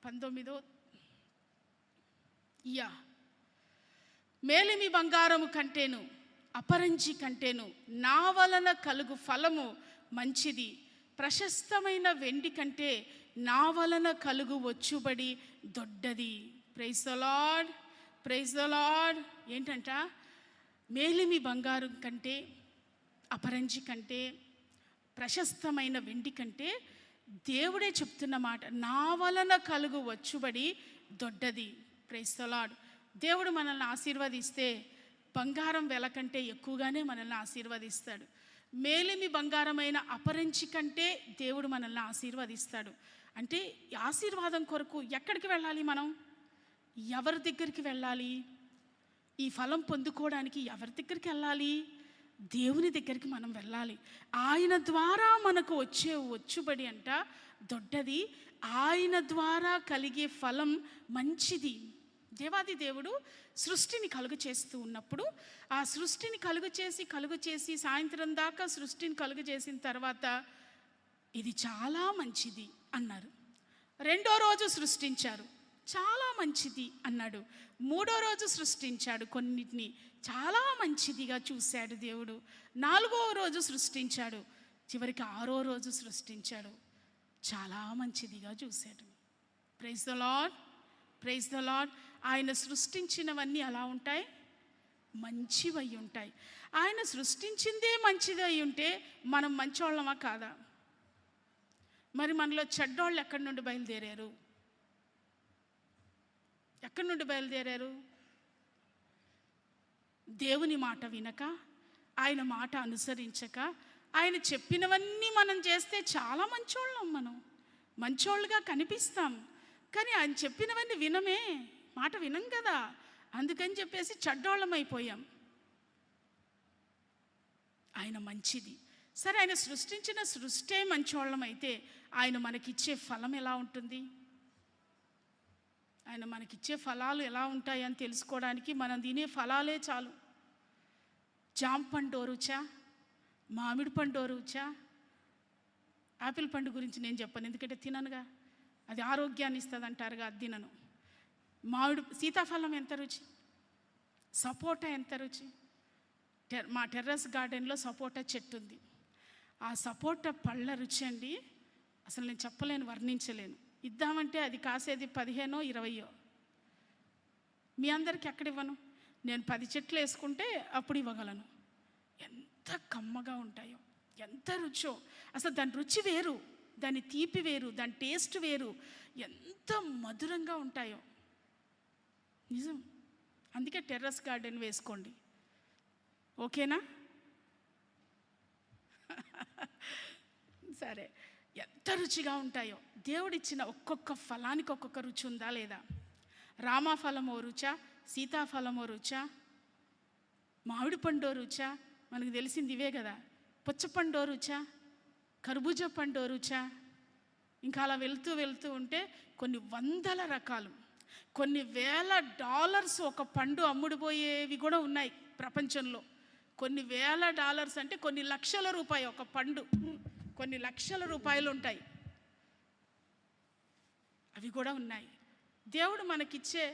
19 మేలిమి బంగారము కంటేను అపరంజి కంటేను నా వలన కలుగు ఫలము మంచిది, ప్రశస్తమైన వెండి కంటే నా వలన కలుగు వచ్చుబడి దొడ్డది. Praise the lord, praise the lord. ఏంటంట? మేలిమి బంగారం కంటే, అపరంజి కంటే, ప్రశస్తమైన వెండి కంటే దేవుడే చెప్తున్న మాట, నా వలన కలుగు వచ్చుబడి దొడ్డది. Praise the lord. దేవుడు మనల్ని ఆశీర్వదిస్తే బంగారం వెల కంటే ఎక్కువగానే మనల్ని ఆశీర్వదిస్తాడు. మేలిమి బంగారమైన అపరంజి కంటే దేవుడు మనల్ని ఆశీర్వదిస్తాడు. అంటే ఆశీర్వాదం కొరకు ఎక్కడికి వెళ్ళాలి? మనం ఎవరి దగ్గరికి వెళ్ళాలి? ఈ ఫలం పొందుకోవడానికి ఎవరి దగ్గరికి వెళ్ళాలి? దేవుని దగ్గరికి మనం వెళ్ళాలి. ఆయన ద్వారా మనకు వచ్చే వచ్చుబడి అంట దొడ్డది, ఆయన ద్వారా కలిగే ఫలం మంచిది. దేవాది దేవుడు సృష్టిని కలుగు చేస్తూ ఉన్నప్పుడు, ఆ సృష్టిని కలుగు చేసి సాయంత్రం దాకా సృష్టిని కలుగు చేసిన తర్వాత ఇది చాలా మంచిది అన్నారు. రెండో రోజు సృష్టించారు, చాలా మంచిది అన్నాడు. మూడో రోజు సృష్టించాడు, కొన్నిటిని చాలా మంచిదిగా చూశాడు దేవుడు. నాలుగో రోజు సృష్టించాడు, చివరికి ఆరో రోజు సృష్టించాడు, చాలా మంచిదిగా చూశాడు. Praise the lord, praise the Lord. ఆయన సృష్టించినవన్నీ ఎలా ఉంటాయి? మంచివై ఉంటాయి. ఆయన సృష్టించిందే మంచిదై ఉంటే మనం మంచోళ్ళమా కాదా? మరి మనలో చెడ్డోళ్ళు ఎక్కడి నుండి బయలుదేరారు? ఎక్కడి నుండి బయలుదేరారు? దేవుని మాట వినక, ఆయన మాట అనుసరించక, ఆయన చెప్పినవన్నీ మనం చేస్తే చాలా మంచోళ్ళం. మనం మంచోళ్ళుగా కనిపిస్తాం, కానీ ఆయన చెప్పినవన్నీ వినమే, మాట వినం కదా. అందుకని చెప్పేసి చెడ్డోళ్ళం అయిపోయాం. ఆయన మంచిది. సరే, ఆయన సృష్టించిన సృష్టే మంచోళ్ళం అయితే ఆయన మనకిచ్చే ఫలం ఎలా ఉంటుంది? ఆయన మనకిచ్చే ఫలాలు ఎలా ఉంటాయని తెలుసుకోవడానికి మనం తినే ఫలాలే చాలు. జామ పండు రుచా, మామిడి పండు రుచా. ఆపిల్ పండు గురించి నేను చెప్పను, ఎందుకంటే తిననుగా, అది ఆరోగ్యాన్ని ఇస్తుంది అంటారుగా, అది తినను. సీతాఫలం ఎంత రుచి, సపోటా ఎంత రుచి. మా టెర్రస్ గార్డెన్లో సపోటా చెట్టు ఉంది. ఆ సపోటా పళ్ళ రుచి అండి అసలు నేను చెప్పలేను, వర్ణించలేను. ఇద్దామంటే అది కాసేది 15 20. మీ అందరికీ ఎక్కడ ఇవ్వను? నేను 10 చెట్లు వేసుకుంటే అప్పుడు ఇవ్వగలను. ఎంత కమ్మగా ఉంటాయో, ఎంత రుచో. అసలు దాని రుచి వేరు, దాని తీపి వేరు, దాని టేస్ట్ వేరు, ఎంత మధురంగా ఉంటాయో. నిజం. అందుకే టెర్రస్ గార్డెన్ వేసుకోండి, ఓకేనా? సరే, ఎంత రుచిగా ఉంటాయో. దేవుడిచ్చిన ఒక్కొక్క ఫలానికి ఒక్కొక్క రుచి ఉందా లేదా? రామఫలమో రుచా, సీతాఫలమో రుచా, మామిడి పండో రుచా, మనకు తెలిసింది ఇవే కదా. పుచ్చపండో రుచా, కర్బూజా పండో రుచా. ఇంకా అలా వెళ్తూ ఉంటే కొన్ని వందల రకాలు, కొన్ని వేల డాలర్స్ ఒక పండు అమ్ముడుపోయేవి కూడా ఉన్నాయి ప్రపంచంలో. కొన్ని వేల డాలర్స్ అంటే కొన్ని లక్షల రూపాయలు ఒక పండు, కొన్ని లక్షల రూపాయలు ఉంటాయి, అవి కూడా ఉన్నాయి. దేవుడు మనకిచ్చే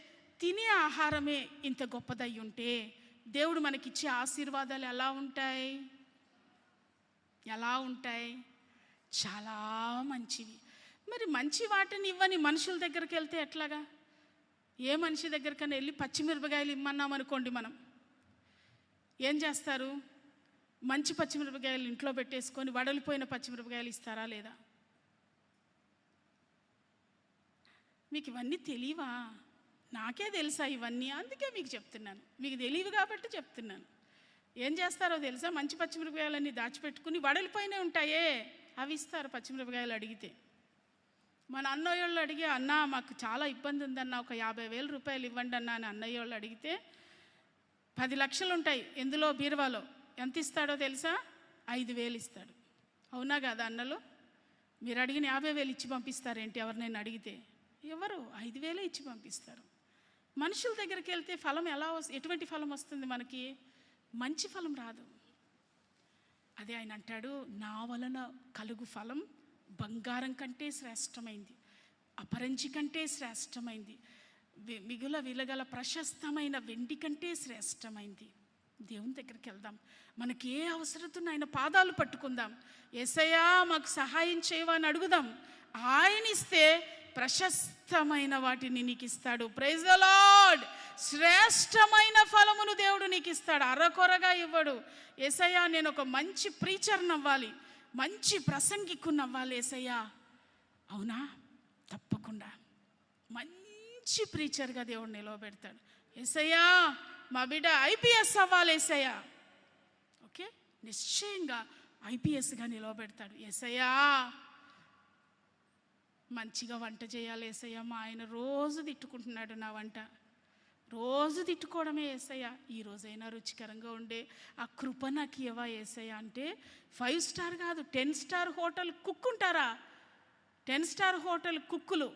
తినే ఆహారమే ఇంత గొప్పదై ఉంటే దేవుడు మనకిచ్చే ఆశీర్వాదాలు ఎలా ఉంటాయి? ఎలా ఉంటాయి? చాలా మంచివి. మరి మంచి వాటిని ఇవ్వని మనుషుల దగ్గరికి వెళ్తే ఎట్లాగా? ఏ మనిషి దగ్గరికైనా వెళ్ళి పచ్చిమిరపకాయలు ఇమ్మన్నాం అనుకోండి, మనం ఏం చేస్తారు? మంచి పచ్చిమిరపకాయలు ఇంట్లో పెట్టేసుకొని వడలిపోయిన పచ్చిమిరపకాయలు ఇస్తారా లేదా? మీకు ఇవన్నీ తెలియవా? నాకే తెలుసా ఇవన్నీ, అందుకే మీకు చెప్తున్నాను. మీకు తెలియదు కాబట్టి చెప్తున్నాను. ఏం చేస్తారో తెలుసా? మంచి పచ్చిమిరపకాయలన్నీ దాచిపెట్టుకుని వడలిపోయినవి ఉంటాయే అవి ఇస్తారు పచ్చిమిరపకాయలు అడిగితే. మన అన్నయ్య వాళ్ళు అడిగి, అన్నా మాకు చాలా ఇబ్బంది ఉందన్న, ఒక 50,000 రూపాయలు ఇవ్వండి అన్నా అని అన్నయ్య వాళ్ళు అడిగితే 10 లక్షలు ఉంటాయి ఎందులో, బీరువాలో. ఎంత ఇస్తాడో తెలుసా? 5,000 ఇస్తాడు. అవునా కదా అన్నలు? మీరు అడిగిన 50,000 ఇచ్చి పంపిస్తారేంటి ఎవరినైనా అడిగితే? ఎవరు? 5,000 ఇచ్చి పంపిస్తారు. మనుషుల దగ్గరికి వెళ్తే ఫలం ఎటువంటి ఫలం వస్తుంది మనకి? మంచి ఫలం రాదు. అదే ఆయన అంటాడు, నా వలన కలుగు ఫలం బంగారం కంటే శ్రేష్టమైంది, అపరంజి కంటే శ్రేష్టమైంది, మిగుల విలగల ప్రశస్తమైన వెండి కంటే శ్రేష్టమైంది. దేవుని దగ్గరికి వెళ్దాం. మనకి ఏ అవసరతున్న ఆయన పాదాలు పట్టుకుందాం. యేసయ్యా మాకు సహాయం చేయవా అని అడుగుదాం. ఆయన ఇస్తే ప్రశస్తమైన వాటిని నీకు ఇస్తాడు. Praise the Lord. శ్రేష్టమైన ఫలమును దేవుడు నీకు ఇస్తాడు, అరకొరగా ఇవ్వడు. యేసయ్యా నేను ఒక మంచి ప్రీచర్ని అవ్వాలి, మంచి ప్రసంగికుని అవ్వాలి యేసయ్యా. అవునా? తప్పకుండా మంచి ప్రీచర్గా దేవుడు నిలవబెడతాడు. యేసయ్యా మా బిడ్డ ఐపీఎస్ అవ్వాలి యేసయ్యా. ఓకే, నిశ్చయంగా ఐపీఎస్గా నిలవబెడతాడు. యేసయ్యా మంచిగా వంట చేయాలి యేసయ్యా. మా ఆయన రోజు తిట్టుకుంటున్నాడు నా వంట, రోజు తిట్టుకోవడమే యేసయ్యా. ఈరోజైనా రుచికరంగా ఉండే ఆ కృప నాకు ఇవ్వవా యేసయ్యా అంటే 5 స్టార్ కాదు, 10 స్టార్ హోటల్ కుక్ ఉంటారా? 10 స్టార్ హోటల్ కుక్కులు.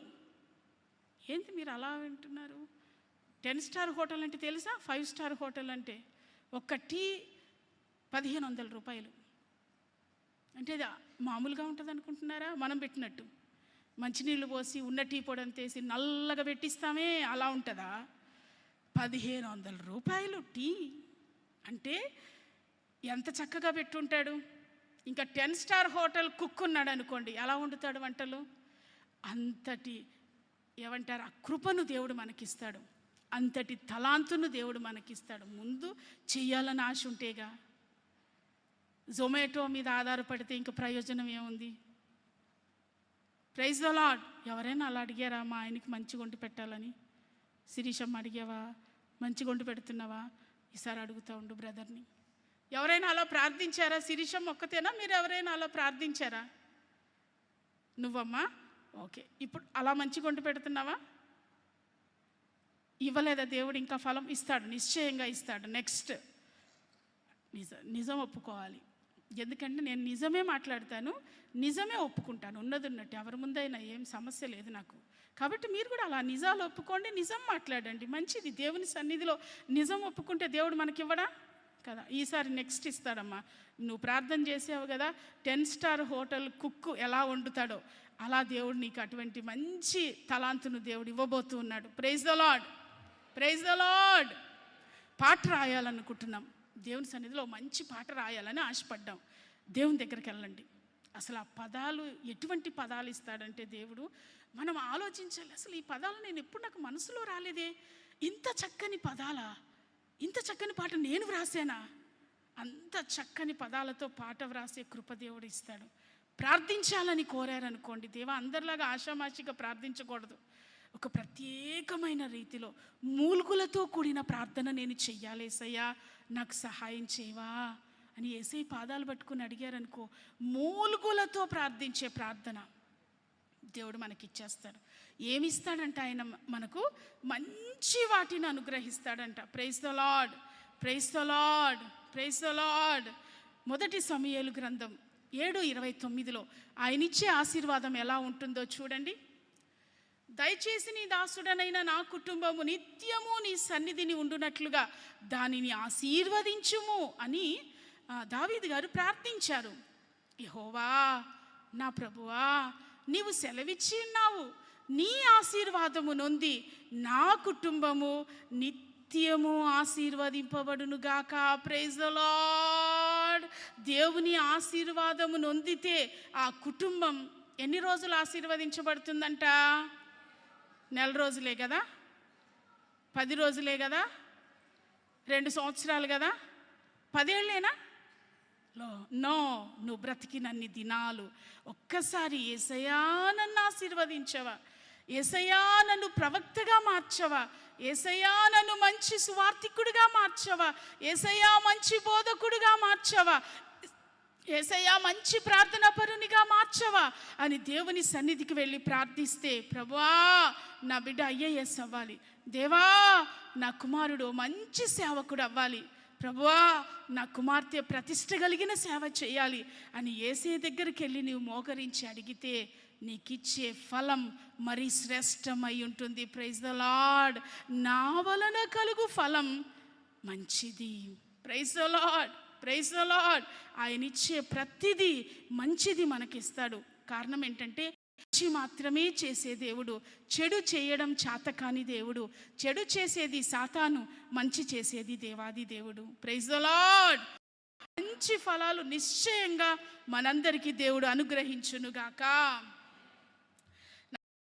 ఏంటి మీరు అలా వింటున్నారు? 10 స్టార్ హోటల్ అంటే తెలుసా? 5 స్టార్ హోటల్ అంటే ఒక్క టీ 1500 రూపాయలు. అంటే అది మామూలుగా ఉంటుంది అనుకుంటున్నారా? మనం పెట్టినట్టు మంచినీళ్ళు పోసి ఉన్న టీ పొడి అంతేసి నల్లగా పెట్టిస్తామే, అలా ఉంటుందా? 1500 రూపాయలు టీ అంటే ఎంత చక్కగా పెట్టుంటాడు. ఇంకా 10 స్టార్ హోటల్ కుక్ ఉన్నాడు అనుకోండి, ఎలా వండుతాడు వంటలు? అంతటి ఏమంటారు ఆ కృపను దేవుడు మనకిస్తాడు, అంతటి తలాంతును దేవుడు మనకిస్తాడు. ముందు చెయ్యాలని ఆశ ఉంటేగా. జొమాటో మీద ఆధారపడితే ఇంక ప్రయోజనం ఏముంది? Praise the Lord. ఎవరైనా అలా అడిగారా మా ఆయనకి మంచి వండి పెట్టాలని? శిరీషమ్మ అడిగావా? మంచి వండి పెడుతున్నావా? ఈసారి అడుగుతూ ఉండు బ్రదర్ని. ఎవరైనా అలా ప్రార్థించారా? శిరీషమ్మ ఒక్కతేనా? మీరు ఎవరైనా అలా ప్రార్థించారా? నువ్వమ్మా? ఓకే, ఇప్పుడు అలా మంచి వండి పెడుతున్నావా? ఇవ్వలేదా దేవుడు? ఇంకా ఫలం ఇస్తాడు, నిశ్చయంగా ఇస్తాడు. నెక్స్ట్ నిజం ఒప్పుకోవాలి. ఎందుకంటే నేను నిజమే మాట్లాడతాను, నిజమే ఒప్పుకుంటాను, ఉన్నది ఉన్నట్టు. ఎవరి ముందైనా ఏం సమస్య లేదు నాకు. కాబట్టి మీరు కూడా అలా నిజాలు ఒప్పుకోండి, నిజం మాట్లాడండి. మంచిది. దేవుని సన్నిధిలో నిజం ఒప్పుకుంటే దేవుడు మనకి ఇవ్వడా కదా? ఈసారి నెక్స్ట్ ఇస్తాడమ్మా. నువ్వు ప్రార్థన చేసావు కదా, 10 స్టార్ హోటల్ కుక్ ఎలా వండుతాడో అలా దేవుడు నీకు అటువంటి మంచి తలాంతును దేవుడు ఇవ్వబోతూ ఉన్నాడు. Praise the lord. Praise the Lord. పాట రాయాలనుకుంటున్నాం, దేవుని సన్నిధిలో మంచి పాట రాయాలని ఆశపడ్డాం. దేవుని దగ్గరికి వెళ్ళండి. అసలు ఆ పదాలు ఎటువంటి పదాలు ఇస్తాడంటే దేవుడు, మనం ఆలోచించాలి. అసలు ఈ పదాలు నేను ఎప్పుడు నాకు మనసులో రాలేదే, ఇంత చక్కని పదాలా, ఇంత చక్కని పాట నేను వ్రాసానా? అంత చక్కని పదాలతో పాట వ్రాసే కృప దేవుడు ఇస్తాడు. ప్రార్థించాలని కోరారనుకోండి, దేవా అందరిలాగా ఆషామాషిగా ప్రార్థించకూడదు. ఒక ప్రత్యేకమైన రీతిలో మూలుగులతో కూడిన ప్రార్థన నేను చెయ్యాలి యేసయ్యా, నాకు సహాయం చేయవా అని యేసయ్య పాదాలు పట్టుకుని అడిగారనుకో, మూలుగులతో ప్రార్థించే ప్రార్థన దేవుడు మనకిచ్చేస్తాడు. ఏమిస్తాడంట ఆయన? మనకు మంచి వాటిని అనుగ్రహిస్తాడంట. Praise the lord. Praise the lord. Praise the lord. 1 సమూయేలు గ్రంథం 7:29 ఆయన ఇచ్చే ఆశీర్వాదం ఎలా ఉంటుందో చూడండి. దయచేసి నీ దాసుడనైన నా కుటుంబము నిత్యము నీ సన్నిధిని ఉండునట్లుగా దానిని ఆశీర్వదించుము అని దావీదు గారు ప్రార్థించారు. యెహోవా నా ప్రభువా, నీవు సెలవిచ్చి ఉన్నావు, నీ ఆశీర్వాదము నొంది నా కుటుంబము నిత్యము ఆశీర్వదింపబడునుగాక. Praise the lord. దేవుని ఆశీర్వాదము నొందితే ఆ కుటుంబం ఎన్ని రోజులు ఆశీర్వదించబడుతుందంట? 4 రోజులే కదా, 10 రోజులే కదా, 2 సంవత్సరాలు కదా, 10 ఏళ్ళేనా? నో, నువ్వు బ్రతికినన్ని దినాలు. ఒక్కసారి యేసయ్యా నన్ను ఆశీర్వదించవా, యేసయ్యా నన్ను ప్రవక్తగా మార్చవా, యేసయ్యా నన్ను మంచి సువార్తికుడిగా మార్చవా, యేసయ్యా మంచి బోధకుడిగా మార్చవా, యేసయ్యా మంచి ప్రార్థనా పరునిగా మార్చవా అని దేవుని సన్నిధికి వెళ్ళి ప్రార్థిస్తే, ప్రభువా నా బిడ్డ ఐఏఎస్ అవ్వాలి, దేవా నా కుమారుడు మంచి సేవకుడు అవ్వాలి, ప్రభువా నా కుమార్తె ప్రతిష్ట కలిగిన సేవ చేయాలి అని యేసయ్య దగ్గరికి వెళ్ళి నీవు మోకరించి అడిగితే నీకిచ్చే ఫలం మరి శ్రేష్టమై ఉంటుంది. Praise the Lord. నా వలన కలుగు ఫలం మంచిది. Praise the lord. Praise the Lord. ఆయన ఇచ్చే ప్రతిదీ మంచిది మనకిస్తాడు. కారణం ఏంటంటే మంచి మాత్రమే చేసే దేవుడు, చెడు చేయడం చేతకాని దేవుడు. చెడు చేసేది సాతాను, మంచి చేసేది దేవాది దేవుడు. Praise the Lord. మంచి ఫలాలు నిశ్చయంగా మనందరికీ దేవుడు అనుగ్రహించునుగాక.